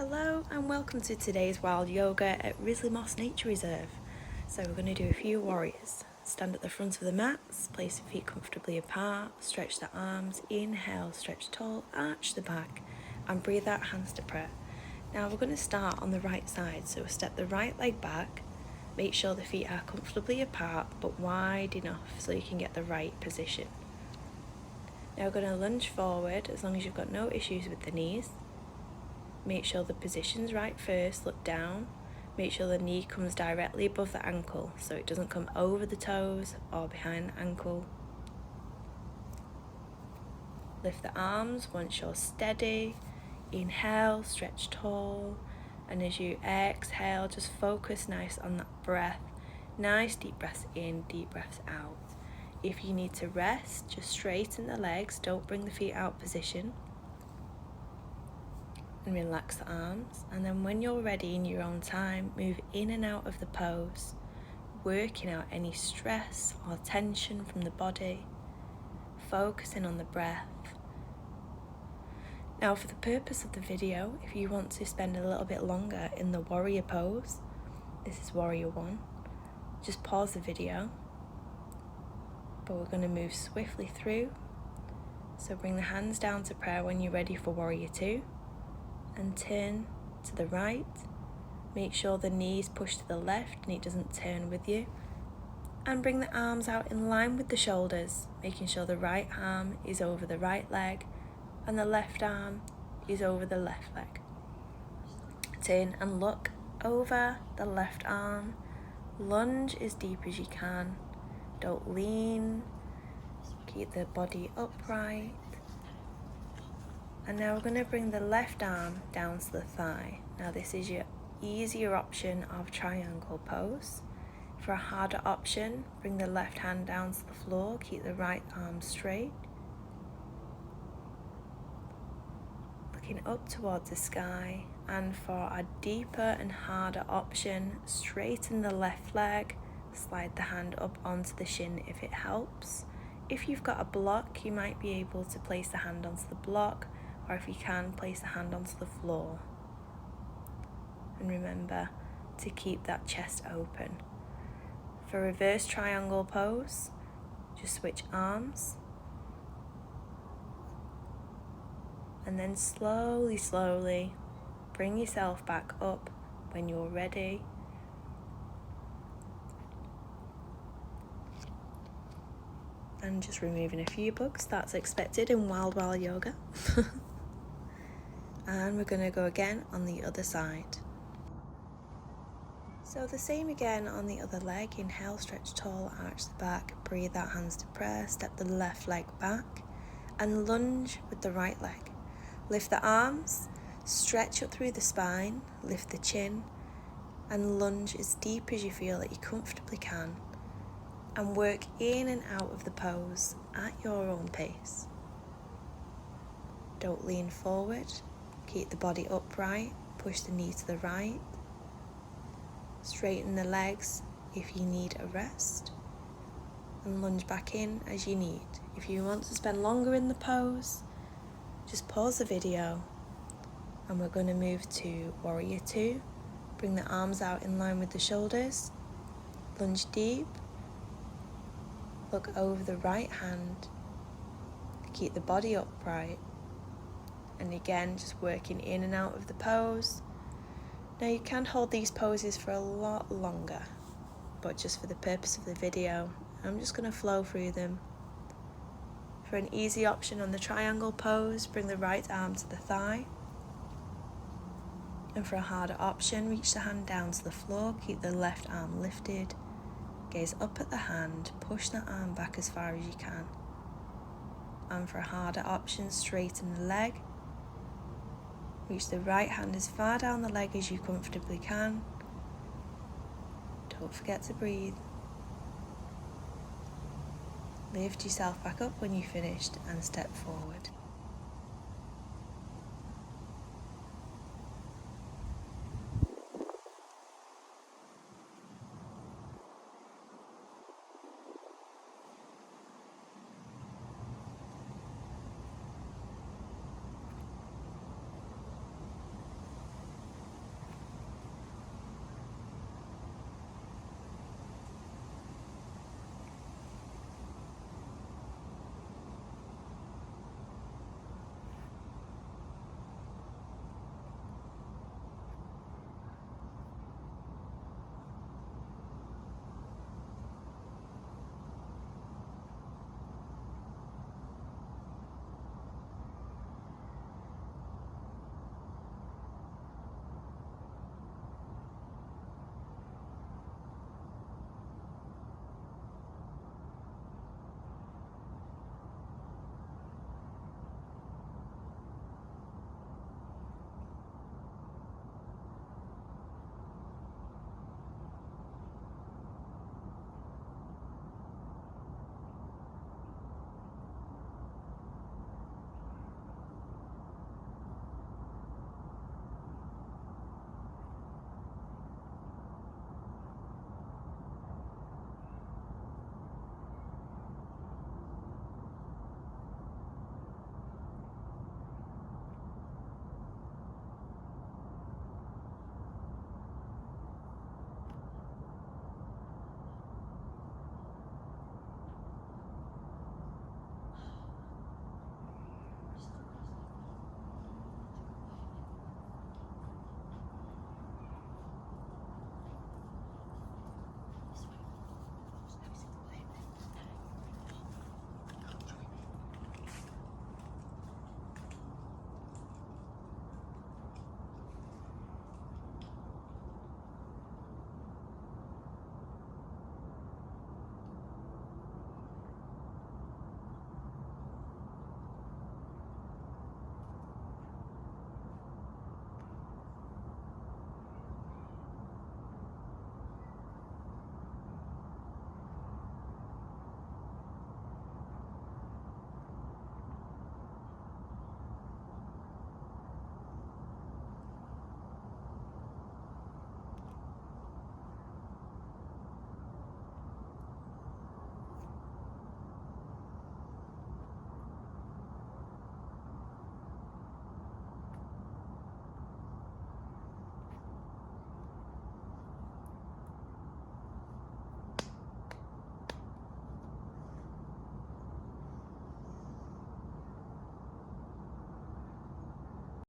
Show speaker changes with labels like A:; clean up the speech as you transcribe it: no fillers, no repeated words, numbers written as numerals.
A: Hello and welcome to today's wild yoga at Risley Moss Nature Reserve. So we're going to do a few warriors. Stand at the front of the mats, place your feet comfortably apart, stretch the arms, inhale, stretch tall, arch the back and breathe out, hands to prayer. Now we're going to start on the right side, so step the right leg back, make sure the feet are comfortably apart but wide enough so you can get the right position. Now we're going to lunge forward as long as you've got no issues with the knees. Make sure the position's right first, look down. Make sure the knee comes directly above the ankle so it doesn't come over the toes or behind the ankle. Lift the arms once you're steady. Inhale, stretch tall. And as you exhale, just focus nice on that breath. Nice deep breaths in, deep breaths out. If you need to rest, just straighten the legs, don't bring the feet out position. And relax the arms, and then when you're ready in your own time, move in and out of the pose, working out any stress or tension from the body, focusing on the breath. Now for the purpose of the video, if you want to spend a little bit longer in the warrior pose, this is warrior 1, just pause the video, but we're going to move swiftly through. So bring the hands down to prayer when you're ready for warrior 2. And turn to the right. Make sure the knees push to the left and it doesn't turn with you. And bring the arms out in line with the shoulders, making sure the right arm is over the right leg and the left arm is over the left leg. Turn and look over the left arm. Lunge as deep as you can. Don't lean. Keep the body upright. And now we're going to bring the left arm down to the thigh. Now this is your easier option of triangle pose. For a harder option, bring the left hand down to the floor, keep the right arm straight. Looking up towards the sky. And for a deeper and harder option, straighten the left leg, slide the hand up onto the shin if it helps. If you've got a block, you might be able to place the hand onto the block, or if you can, place the hand onto the floor. And remember to keep that chest open. For reverse triangle pose, just switch arms. And then slowly bring yourself back up when you're ready. And just removing a few bugs, that's expected in wild yoga. And we're going to go again on the other side. So the same again on the other leg. Inhale, stretch tall, arch the back, breathe out, hands to prayer, step the left leg back and lunge with the right leg. Lift the arms, stretch up through the spine, lift the chin and lunge as deep as you feel that you comfortably can and work in and out of the pose at your own pace. Don't lean forward. Keep the body upright, push the knee to the right. Straighten the legs if you need a rest. And lunge back in as you need. If you want to spend longer in the pose, just pause the video. And we're going to move to warrior 2. Bring the arms out in line with the shoulders. Lunge deep. Look over the right hand. Keep the body upright. And again, just working in and out of the pose. Now you can hold these poses for a lot longer, but just for the purpose of the video, I'm just going to flow through them. For an easy option on the triangle pose, bring the right arm to the thigh. And for a harder option, reach the hand down to the floor, keep the left arm lifted, gaze up at the hand, push the arm back as far as you can. And for a harder option, straighten the leg. Reach the right hand as far down the leg as you comfortably can. Don't forget to breathe. Lift yourself back up when you've finished and step forward.